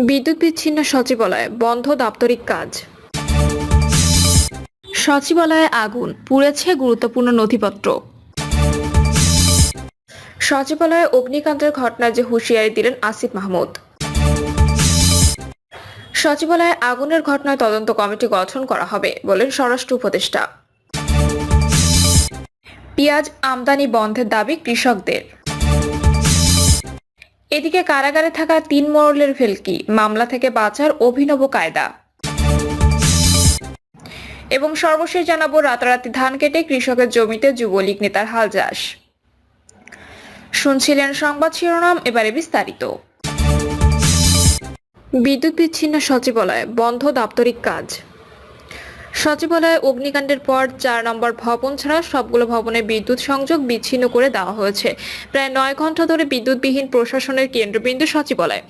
বিদ্যুৎ বিচ্ছিন্ন সচিবালয় বন্ধ দাপ্তরিক কাজ। সচিবালয়ে আগুন, পুড়েছে গুরুত্বপূর্ণ নথিপত্র। সচিবালয়ে অগ্নিকাণ্ডের ঘটনায় যে হুঁশিয়ারি দিলেন আসিফ মাহমুদ। সচিবালয়ে আগুনের ঘটনায় তদন্ত কমিটি গঠন করা হবে বলেন স্বরাষ্ট্র উপদেষ্টা। পেঁয়াজ আমদানি বন্ধের দাবি কৃষকদের। এদিকে কারাগারে থাকা 3 মোড়লের ভেলকি মামলা থেকে বাঁচার অভিনব কায়দা। এবং সর্বশেষ জানাবো রাতারাতি ধান কেটে কৃষকের জমিতে যুবলীগ নেতার হাল যাস। শুনছিলেন সংবাদ শিরোনাম, এবারে বিস্তারিত। বিদ্যুৎ বিচ্ছিন্ন সচিবালয় বন্ধ দাপ্তরিক কাজ। সচিবালয়ে অগ্নিকাণ্ডের পর 4 নম্বর ভবন ছাড়া সবগুলো ভবনে বিদ্যুৎ সংযোগ বিচ্ছিন্ন করে দেওয়া হয়েছে। প্রায় 9 ঘন্টা ধরে বিদ্যুৎবিহীন প্রশাসনের কেন্দ্রবিন্দু সচিবালয়।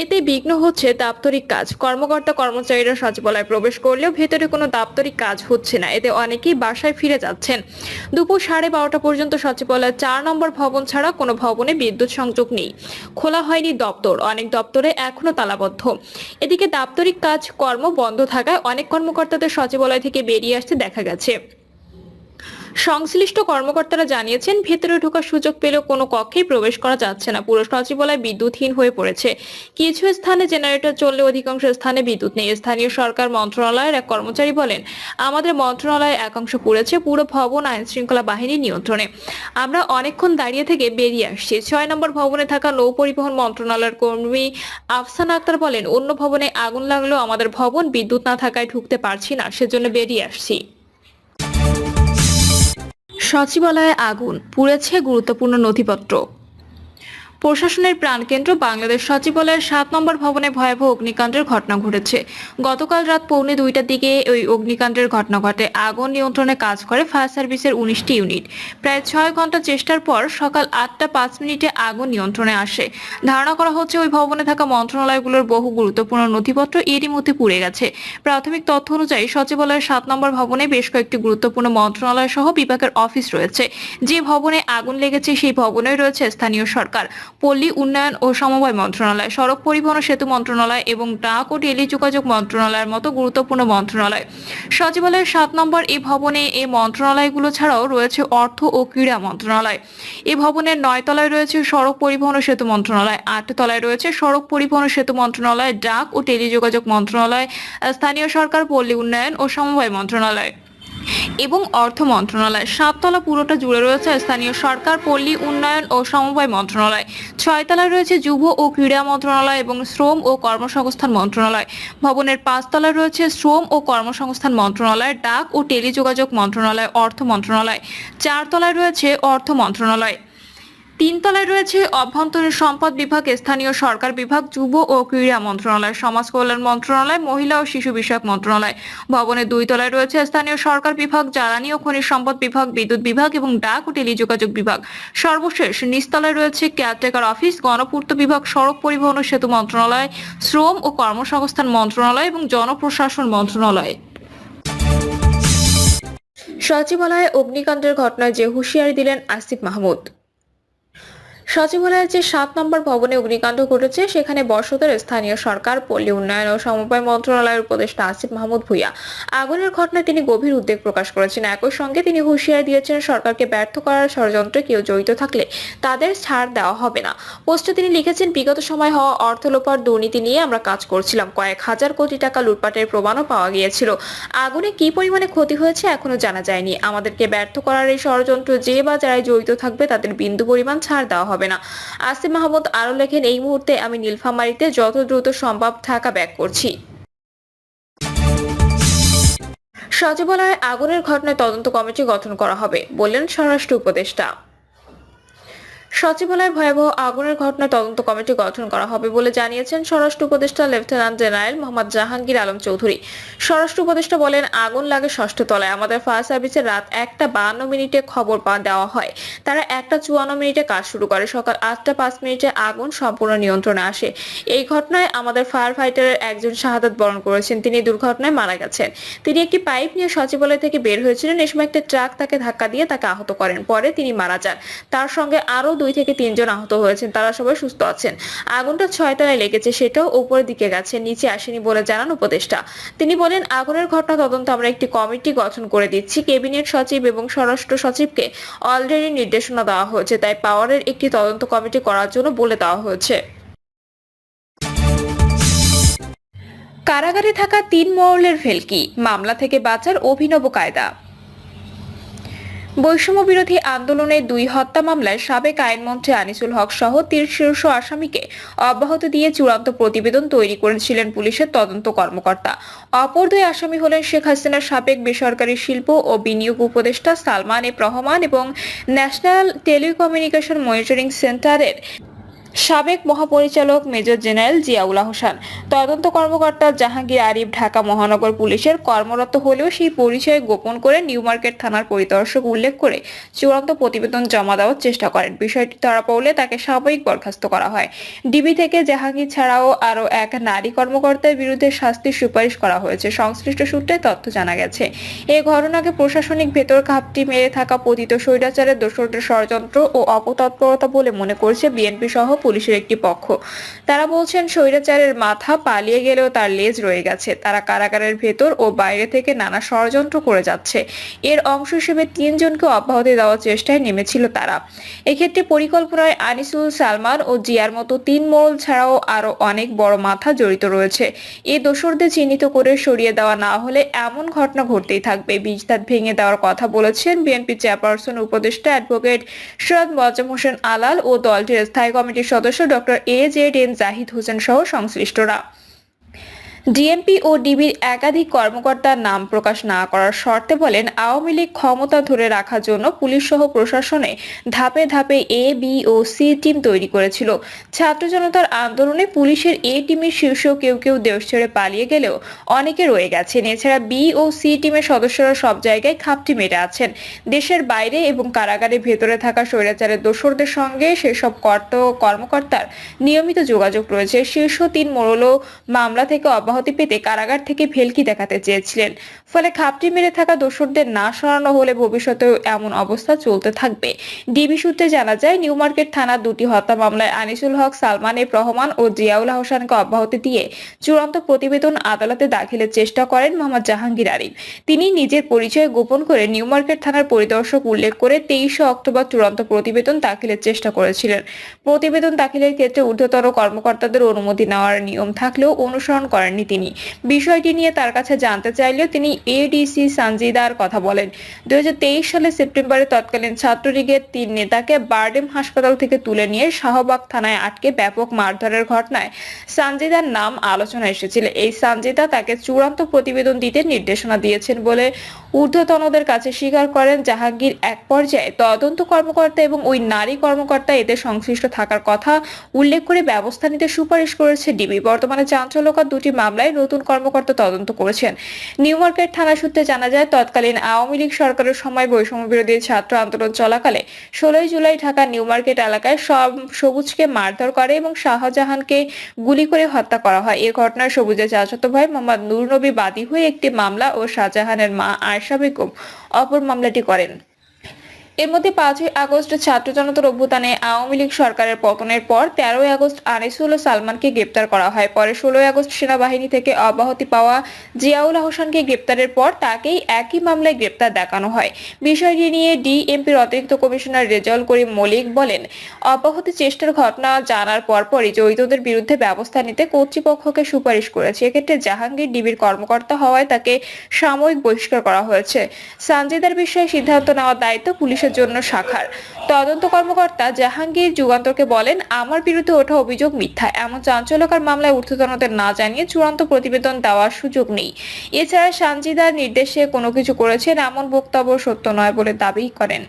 এতে বিঘ্ন হচ্ছে দাপ্তরিক কাজ। কর্মকর্তা কর্মচারীরা সচিবালয়ে প্রবেশ করলেও ভেতরে কোনো দাপ্তরিক কাজ হচ্ছে না। এতে অনেকেই বাসায় ফিরে যাচ্ছেন। দুপুর 12:30 পর্যন্ত সচিবালয়ের 4 নম্বর ভবন ছাড়া কোনো ভবনে বিদ্যুৎ সংযোগ নেই। খোলা হয়নি দপ্তর, অনেক দপ্তরে এখনো তালাবদ্ধ। এদিকে দাপ্তরিক কাজ কর্ম বন্ধ থাকায় অনেক কর্মকর্তাদের সচিবালয় থেকে বেরিয়ে আসতে দেখা গেছে। সংশ্লিষ্ট কর্মকর্তারা জানিয়েছেন, ভেতরে ঢোকার সুযোগ পেলেও কোনো কক্ষেই প্রবেশ করা যাচ্ছে না। পুরো সচিবালয় বিদ্যুৎহীন হয়ে পড়েছে। কিছু স্থানে জেনারেটর চললেও অধিকাংশ স্থানে বিদ্যুৎ নেই। স্থানীয় সরকার মন্ত্রণালয়ের এক কর্মচারী বলেন, আমাদের মন্ত্রণালয়ের একাংশ পুড়েছে, পুরো ভবন আইন শৃঙ্খলা বাহিনীর নিয়ন্ত্রণে। আমরা অনেকক্ষণ দাঁড়িয়ে থেকে বেরিয়ে আসছি। 6 নম্বর ভবনে থাকা নৌ পরিবহন মন্ত্রণালয়ের কর্মী আফসানা আক্তার বলেন, অন্য ভবনে আগুন লাগলেও আমাদের ভবন বিদ্যুৎ না থাকায় ঢুকতে পারছি না, সেজন্য বেরিয়ে আসছি। সচিবালয়ে আগুন, পুড়েছে গুরুত্বপূর্ণ নথিপত্র। প্রশাসনের প্রাণকেন্দ্র বাংলাদেশ সচিবালয়ের 7 নম্বর ভবনে ভয়াবহ অগ্নিকাণ্ডের ঘটনা ঘটেছে। গতকাল রাত 1:45টার দিকে ওই অগ্নিকাণ্ডের ঘটনা ঘটে। আগুন নিয়ন্ত্রণে কাজ করে ফায়ার সার্ভিসের 19টি ইউনিট। প্রায় 6 ঘন্টা চেষ্টার পর সকাল 8:05 আগুন নিয়ন্ত্রণে আসে। ধারণা করা হচ্ছে ওই ভবনে থাকা মন্ত্রণালয়গুলোর বহু গুরুত্বপূর্ণ নথিপত্র এরই মধ্যে পুড়ে গেছে। প্রাথমিক তথ্য অনুযায়ী সচিবালয়ের 7 নম্বর ভবনে বেশ কয়েকটি গুরুত্বপূর্ণ মন্ত্রণালয় সহ বিভাগের অফিস রয়েছে। যে ভবনে আগুন লেগেছে সেই ভবনে রয়েছে স্থানীয় সরকার, পল্লী উন্নয়ন ও সমবায় মন্ত্রণালয়, সড়ক পরিবহন ও সেতু মন্ত্রণালয় এবং ডাক ও টেলিযোগাযোগ মন্ত্রণালয়ের মতো গুরুত্বপূর্ণ মন্ত্রণালয়। সচিবালয়ের 7 নম্বর এই ভবনে এই মন্ত্রণালয়গুলো ছাড়াও রয়েছে অর্থ ও ক্রীড়া মন্ত্রণালয়। এই ভবনের 9 তলায় রয়েছে সড়ক পরিবহন ও সেতু মন্ত্রণালয়, 8 তলায় রয়েছে সড়ক পরিবহন ও সেতু মন্ত্রণালয়, ডাক ও টেলিযোগাযোগ মন্ত্রণালয়, স্থানীয় সরকার, পল্লী উন্নয়ন ও সমবায় মন্ত্রণালয় এবং অর্থ মন্ত্রণালয়। 7 তলা পুরোটা জুড়ে রয়েছে স্থানীয় সরকার, পল্লী উন্নয়ন ও সমবায় মন্ত্রণালয়। 6 তলায় রয়েছে যুব ও ক্রীড়া মন্ত্রণালয় এবং শ্রম ও কর্মসংস্থান মন্ত্রণালয়। ভবনের 5 তলায় রয়েছে শ্রম ও কর্মসংস্থান মন্ত্রণালয়, ডাক ও টেলিযোগাযোগ মন্ত্রণালয়, অর্থ মন্ত্রণালয়। 4 তলায় রয়েছে অর্থ মন্ত্রণালয়। 3 তলায় রয়েছে অভ্যন্তরীণ সম্পদ বিভাগ, স্থানীয় সরকার বিভাগ, যুব ও ক্রীড়া মন্ত্রণালয়, সমাজ কল্যাণ মন্ত্রণালয়, মহিলা ও শিশু বিষয়ক মন্ত্রণালয়। ভবনের 2 তলায় রয়েছে স্থানীয় সরকার বিভাগ, জ্বালানি ও খনিজ সম্পদ বিভাগ, বিদ্যুৎ বিভাগ এবং ডাক ও টেলিযোগাযোগ বিভাগ। সর্বশেষ নিচতলায় রয়েছে কেয়ারটেকার অফিস, গণপূর্ত বিভাগ, সড়ক পরিবহন ও সেতু মন্ত্রণালয়, শ্রম ও কর্মসংস্থান মন্ত্রণালয় এবং জনপ্রশাসন মন্ত্রণালয়। সচিবালয়ে অগ্নিকাণ্ডের ঘটনায় যে হুঁশিয়ারি দিলেন আসিফ মাহমুদ। সচিবালয়ের যে 7 নম্বর ভবনে অগ্নিকাণ্ড ঘটেছে সেখানে বসতের স্থানীয় সরকার, পল্লী উন্নয়ন ও সমবায় মন্ত্রণালয়ের উপদেষ্টা আসিফ মাহমুদ ভূঁইয়া আগুনের ঘটনায় তিনি গভীর উদ্বেগ প্রকাশ করেছেন। একই সঙ্গে তিনি হুঁশিয়ারি দিয়েছেন, সরকারকে ব্যর্থ করার ষড়যন্ত্রে কেউ জড়িত থাকলে তাদের ছাড় দেওয়া হবে না। পোস্টে তিনি লিখেছেন, বিগত সময় হওয়া অর্থ লোপাট দুর্নীতি নিয়ে আমরা কাজ করছিলাম। কয়েক হাজার কোটি টাকা লুটপাটের প্রমাণও পাওয়া গিয়েছিল। আগুনে কি পরিমাণে ক্ষতি হয়েছে এখনো জানা যায়নি। আমাদেরকে ব্যর্থ করার এই ষড়যন্ত্র যে বা যারাই জড়িত থাকবে তাদের বিন্দু পরিমাণ ছাড় দেওয়া হবে না। আসিফ মাহমুদ আরো লেখেন, এই মুহূর্তে আমি নীলফামারীতে যত দ্রুত সম্ভব ঢাকা ব্যাক করছি। সচিবালয়ে আগুনের ঘটনায় তদন্ত কমিটি গঠন করা হবে বললেন স্বরাষ্ট্র উপদেষ্টা। সচিবালয়ে ভয়াবহ আগুনের ঘটনায় তদন্ত কমিটি গঠন করা হবে বলে জানিয়েছেন স্বরাষ্ট্র উপদেষ্টা লেফটেন্যান্ট জেনারেল মোহাম্মদ জাহাঙ্গীর আলম চৌধুরী। স্বরাষ্ট্র উপদেষ্টা বলেন, আগুন লাগে 6ষ্ঠ তলায়। আমাদের ফায়ার সার্ভিসে রাত 1:52 খবর দেওয়া হয়। তারা 1:54 কাজ শুরু করে। সকাল 8:05 আগুন সম্পূর্ণ নিয়ন্ত্রণে আসে। এই ঘটনায় আমাদের ফায়ার ফাইটারের একজন শাহাদাত বরণ করেছেন। তিনি দুর্ঘটনায় মারা গেছেন। তিনি একটি পাইপ নিয়ে সচিবালয় থেকে বের হয়েছিলেন। এ সময় একটি ট্রাক তাকে ধাক্কা দিয়ে তাকে আহত করেন। পরে তিনি মারা যান। তার সঙ্গে আরো 2 থেকে 3 জন আহত হয়েছেন, তারা সবাই সুস্থ আছেন। আগুনটা 6 তলায় লেগেছে, সেটাও উপরের দিকে গেছে, নিচে আসেনি বলে জানান উপদেষ্টা। তিনি বলেন, আগুনের ঘটনা তদন্ত আমরা একটি কমিটি গঠন করে দিচ্ছি। ক্যাবিনেট সচিব এবং স্বরাষ্ট্র সচিবকে অলরেডি নির্দেশনা দেওয়া হয়েছে, তাই পাওয়ারের একটি তদন্ত কমিটি করার জন্য বলে দেওয়া হয়েছে। কারাগারে থাকা 3 মরলের ভেলকি, মামলা থেকে বাঁচার অভিনব কায়দা। বৈষম্য বিরোধী আন্দোলনের 2 হত্যা মামলায় সাবেক আইনমন্ত্রী আনিসুল হক সহ 3 শীর্ষ আসামিকে অব্যাহতি দিয়ে চূড়ান্ত প্রতিবেদন তৈরি করেছিলেন পুলিশের তদন্ত কর্মকর্তা। অপর 2 আসামি হলেন শেখ হাসিনার সাবেক বেসরকারি শিল্প ও বিনিয়োগ উপদেষ্টা সালমান এফ রহমান এবং ন্যাশনাল টেলিকমিউনিকেশন মনিটরিং সেন্টারের সাবেক মহাপরিচালক মেজর জেনারেল জিয়াউল হোসেন। তদন্ত কর্মকর্তা জাহাঙ্গীর আরিফ ঢাকা মহানগর পুলিশের কর্মরত হলেও সেই পরিচয় গোপন করে নিউ মার্কেট থানার পরিদর্শক উল্লেখ করে চূড়ান্ত প্রতিবেদন জমা দেওয়ার চেষ্টা করেন। বিষয়টি ধরা পড়লে তাকে সাময়িক বরখাস্ত করা হয়। ডিবি থেকে জাহাঙ্গীর ছাড়াও আরও এক নারী কর্মকর্তার বিরুদ্ধে শাস্তির সুপারিশ করা হয়েছে। সংশ্লিষ্ট সূত্রে তথ্য জানা গেছে, এই ঘটনাকে প্রশাসনিক ভেতর ঘাপটি মেরে থাকা পতিত স্বৈরাচারের দোসরদের ষড়যন্ত্র ও অপতৎপরতা বলে মনে করছে বিএনপি সহ পুলিশের একটি পক্ষ। তারা বলছেন, স্বৈরাচারের মাথা পালিয়ে গেলেও তার লেজ রয়ে গেছে। তারা কারাগারের ভেতর ও বাইরে থেকে নানা ষড়যন্ত্র করে যাচ্ছে। এর অংশ হিসেবে 3 জনকে অব্যাহতি দেওয়ার চেষ্টায় নেমেছিল তারা। এক্ষেত্রে পরিকল্পনায় আনিসুল, সালমান ও জিয়ার মতো 3 মোড়ল ছাড়াও আরো অনেক বড় মাথা জড়িত রয়েছে। এই দোসরদের চিহ্নিত করে সরিয়ে দেওয়া না হলে এমন ঘটনা ঘটতেই থাকবে। বীজদাঁত ভেঙে দেওয়ার কথা বলেছেন বিএনপি চেয়ারপারসন উপদেষ্টা অ্যাডভোকেট সৈয়দ মোয়াজ্জেম হোসেন আলাল ও দলটির স্থায়ী কমিটির সদস্য ডক্টর এজেড জাহিদ হোসেন সহ সংশ্লিষ্টরা। ডিএমপি ও ডিবির একাধিক কর্মকর্তার নাম প্রকাশ না করার শর্তে বলেন, আওয়ামী লীগ ক্ষমতা ধরে রাখার জন্য পুলিশ সহ প্রশাসনে ধাপে ধাপে এ, বি ও সি টিম তৈরি করেছিল। ছাত্র জনতার আন্দোলনে পুলিশের এ টিমের শীর্ষ কেউ কেউ দেশ ছেড়ে পালিয়ে গেলেও অনেকে রয়ে গেছেন। এছাড়া বি ও সি টিমের সদস্যরা সব জায়গায় খাপটি মেরে আছেন। দেশের বাইরে এবং কারাগারের ভেতরে থাকা স্বৈরাচারের দোসরদের সঙ্গে সেসব কর্মকর্তার নিয়মিত যোগাযোগ রয়েছে। শীর্ষ 3 মোড়লও মামলা থেকে অব্যাহতি পেতে কারাগার থেকে ভেলকি দেখাতে চেয়েছিলেন। ফলে খাপটি মেরে থাকা দোসরদের না সরানো হলে ভবিষ্যতেও এমন অবস্থা চলতে থাকবে। ডিবি সূত্রে জানা যায়, নিউ মার্কেট থানার 2টি হত্যা মামলায় আনিসুল হক, সালমান এফ রহমান ও জিয়াউল হোসেনকে অব্যাহতি দিয়ে চূড়ান্ত প্রতিবেদন আদালতে দাখিলের চেষ্টা করেন মোহাম্মদ জাহাঙ্গীর আরিফ। তিনি নিজের পরিচয় গোপন করে নিউ মার্কেট থানার পরিদর্শক উল্লেখ করে 23 অক্টোবর চূড়ান্ত প্রতিবেদন দাখিলের চেষ্টা করেছিলেন। প্রতিবেদন দাখিলের ক্ষেত্রে ঊর্ধ্বতন কর্মকর্তাদের অনুমতি নেওয়ার নিয়ম থাকলেও অনুসরণ করেননি তিনি। বিষয়টি নিয়ে তার কাছে জানতে চাইলেও তিনি এডিসি সানজিদার কথা বলেন। 2023 সালের সেপ্টেম্বরে তৎকালীন ছাত্রলীগের 3 নেতাকে বারডেম হাসপাতাল থেকে তুলে নিয়ে শাহবাগ থানায় আটকে ব্যাপক মারধরের ঘটনায় সানজিদার নাম আলোচনায় এসেছিল। এই সানজিদা তাকে চূড়ান্ত প্রতিবেদন দিতে নির্দেশনা দিয়েছেন বলে ঊর্ধ্বতনদের কাছে স্বীকার করেন জাহাঙ্গীর। এক পর্যায়ে তদন্ত কর্মকর্তা এবং ওই নারী কর্মকর্তা এতে সংশ্লিষ্ট থাকার কথা উল্লেখ করে ব্যবস্থা নিতে সুপারিশ করেছে ডিবি। বর্তমানে চাঞ্চল্যকর 2টি মামলায় নতুন কর্মকর্তা তদন্ত করেছেন। নিউ মার্কেট থানা সূত্রে জানা যায়, তৎকালীন আওয়ামী লীগ সরকারের সময় বৈষম্য বিরোধী ছাত্র আন্দোলন চলাকালে 16 জুলাই ঢাকা নিউ মার্কেট এলাকায় সবুজকে মারধর করে এবং শাহজাহানকে গুলি করে হত্যা করা হয়। এই ঘটনায় সবুজের চাচাতো ভাই মোহাম্মদ নূর নবী বাদী হয়ে একটি মামলা ও শাহজাহানের মা আয়েশা বেগম অপর মামলাটি করেন। এর মধ্যে 5ই আগস্ট ছাত্র জনতার অভ্যুত্থানে আওয়ামী লীগ সরকারের পতনের পর 13ই আগস্ট আনিসুল ও সালমানকে গ্রেপ্তার করা হয়। পরে 16ই আগস্ট সেনাবাহিনী থেকে অব্যাহতি পাওয়া জিয়াউল হোসেনকে গ্রেপ্তারের পর তাকেই একই মামলায় গ্রেপ্তার দেখানো হয়। বিষয়টি নিয়ে ডিএমপির অতিরিক্ত কমিশনার রেজাউল করিম মলিক বলেন, অব্যাহতি চেষ্টার ঘটনা জানার পরপরই জড়িতদের বিরুদ্ধে ব্যবস্থা নিতে কর্তৃপক্ষকে সুপারিশ করেছে। এক্ষেত্রে জাহাঙ্গীর ডিবির কর্মকর্তা হওয়ায় তাকে সাময়িক বহিষ্কার করা হয়েছে। সানজিদার বিষয়ে সিদ্ধান্ত নেওয়ার দায়িত্ব পুলিশের জন্য শাখার। তদন্ত কর্মকর্তা জাহাঙ্গীর যুগান্তরকে বলেন, আমার বিরুদ্ধে ওঠা অভিযোগ মিথ্যা। এমন চাঞ্চল্যকর মামলায় ঊর্ধ্বতনদের না জানিয়ে চূড়ান্ত প্রতিবেদন দেওয়ার সুযোগ নেই। এছাড়া সানজিদার নির্দেশে কোনো কিছু করেছেন এমন বক্তব্য সত্য নয় বলে দাবি করেন।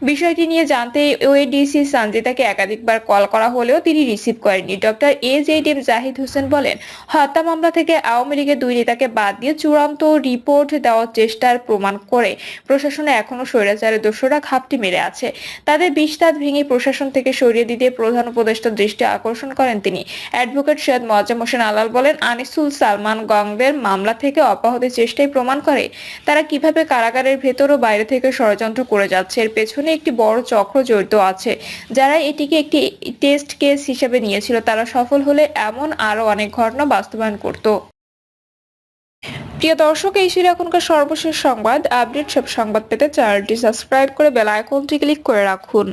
বিষয়টি নিয়ে জানতে ওএডিসি সানজিদাকে একাধিকবার কল করা হলেও তিনি রিসিভ করেননি। ডক্টর এজেড জাহিদ হোসেন বলেন, হত্যা মামলা থেকে আওয়ামী লীগের 2 নেতাকে বাদ দিয়ে চূড়ান্ত রিপোর্ট দেওয়ার চেষ্টার প্রমাণ করে প্রশাসনে এখনো স্বৈরাচারের দোষরা খাপটি মেরে আছে। তাদের দাঁত ভেঙে প্রশাসন থেকে সরিয়ে দিতে প্রধান উপদেষ্টার দৃষ্টি আকর্ষণ করেন তিনি। অ্যাডভোকেট সৈয়দ মোয়াজ্জেম হোসেন আলাল বলেন, আনিসুল সালমান গংদের মামলা থেকে অব্যাহতি চেষ্টাই প্রমাণ করে তারা কিভাবে কারাগারের ভেতর ও বাইরে থেকে ষড়যন্ত্র করে যাচ্ছে। এর পেছনে একটি বড় চক্র জড়িত আছে। যারা এটিকে একটি টেস্ট কেস হিসেবে নিয়েছিল, তারা সফল হলে এমন আরো অনেক ঘটনা বাস্তবায়ন করত। প্রিয় দর্শক, এই ছিল এখনকার সর্বশেষ সংবাদ। আপডেট সব সংবাদ পেতে চ্যানেলটি সাবস্ক্রাইব করে বেল আইকনটি ক্লিক করে রাখুন।